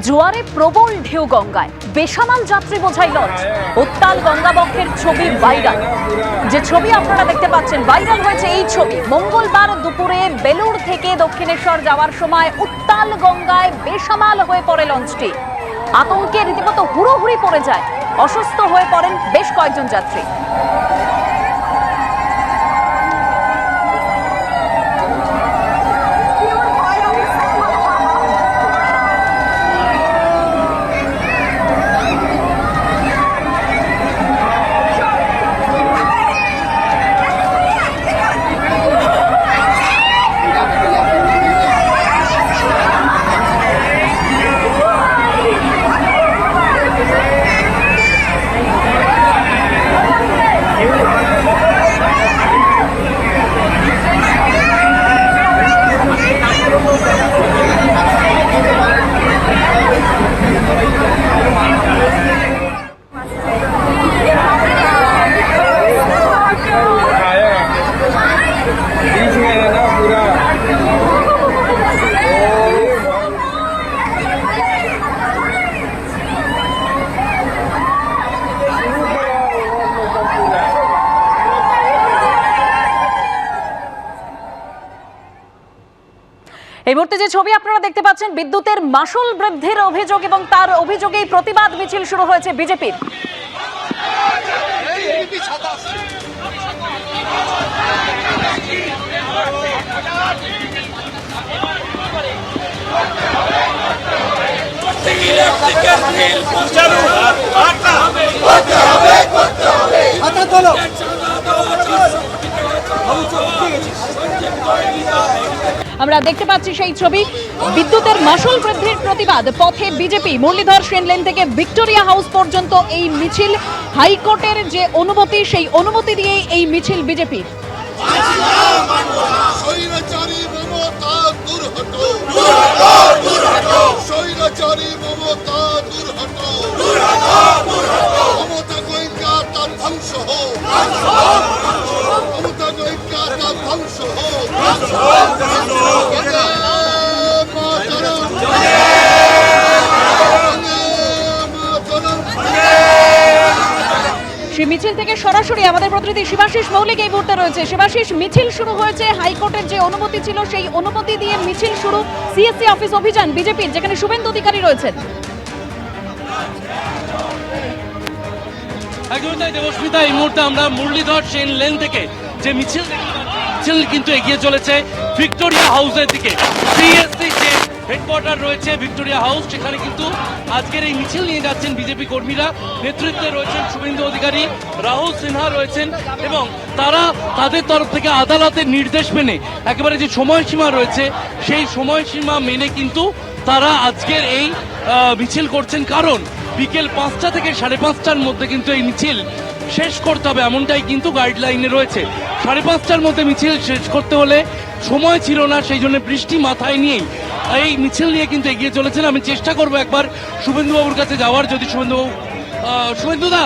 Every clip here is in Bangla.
জোয়ারে প্রবল ঢেউ গঙ্গায়, বেসামাল যাত্রী বোঝাই লঞ্চ, উত্তাল গঙ্গাবক্ষের ছবি ভাইরাল। যে ছবি আপনারা দেখতে পাচ্ছেন, ভাইরাল হয়েছে এই ছবি। মঙ্গলবার দুপুরে বেলুড় থেকে দক্ষিণেশ্বর যাওয়ার সময় উত্তাল গঙ্গায় বেসামাল হয়ে পড়ে লঞ্চটি। আতঙ্কে রীতিমতো হুড়োহুড়ি পড়ে যায়, অসুস্থ হয়ে পড়েন বেশ কয়েকজন যাত্রী। এই মুহূর্তে যে ছবি আপনারা দেখতে পাচ্ছেন, বিদ্যুতের মাশুল বৃদ্ধির অভিযোগ এবং তার অভিযোগেই প্রতিবাদ মিছিল শুরু হয়েছে বিজেপির। আমরা দেখতে পাচ্ছি সেই ছবি, বিদ্যুতের মাশুল বৃদ্ধির প্রতিবাদ পথে বিজেপি। মুরলীধর সেন লেন থেকে ভিক্টোরিয়া হাউস পর্যন্ত এই মিছিল। হাইকোর্টের যে অনুমতি, সেই অনুমতি দিয়েই এই মিছিল বিজেপির। সেই মিছিল থেকে সরাসরি আমাদের প্রতিনিধি শিবাশিস মৌলিক এই মুহূর্তে রয়েছে। শিবাশিস, মিছিল শুরু হয়েছে, হাইকোর্টের যে অনুমতি ছিল সেই অনুমতি দিয়ে মিছিল শুরু। সিএসসি অফিস অভিযান বিজেপির, যেখানে শুভেন্দু অধিকারী রয়েছেন। একদমই তাই দেবস্মিতা, এই মুহূর্তে আমরা মুরলীধর সেন লেন থেকে যে মিছিল কিন্তু এগিয়ে চলেছে ভিক্টোরিয়া হাউসের দিকে। সিএসসি যে হেডকোয়ার্টার রয়েছে ভিক্টোরিয়া হাউস, সেখানে কিন্তু আজকের এই মিছিল নিয়ে যাচ্ছেন বিজেপি কর্মীরা। নেতৃত্বে রয়েছেন শুভেন্দু অধিকারী, রাহুল সিনহা রয়েছেন, এবং তারা তাদের তরফ থেকে আদালতের নির্দেশ মেনে একেবারে যে সময়সীমা রয়েছে সেই সময়সীমা মেনে কিন্তু তারা আজকের এই মিছিল করছেন। কারণ বিকেল 5টা থেকে 5:30টার মধ্যে কিন্তু এই মিছিল শেষ করতে হবে, এমনটাই কিন্তু গাইডলাইনে রয়েছে। 5:30টার মধ্যে মিছিল শেষ করতে হলে সময় ছিল না, সেই জন্য বৃষ্টি মাথায় নিয়েই এই মিছিল নিয়ে কিন্তু এগিয়ে চলেছেন। আমি চেষ্টা করবো একবার শুভেন্দুবাবুর কাছে যাওয়ার, যদি শুভেন্দুবাবু, শুভেন্দুদা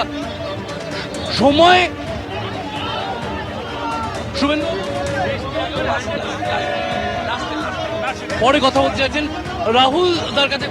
সময়, শুভেন্দু পরে কথা বলতে চাইছেন রাহুল দার কাছে।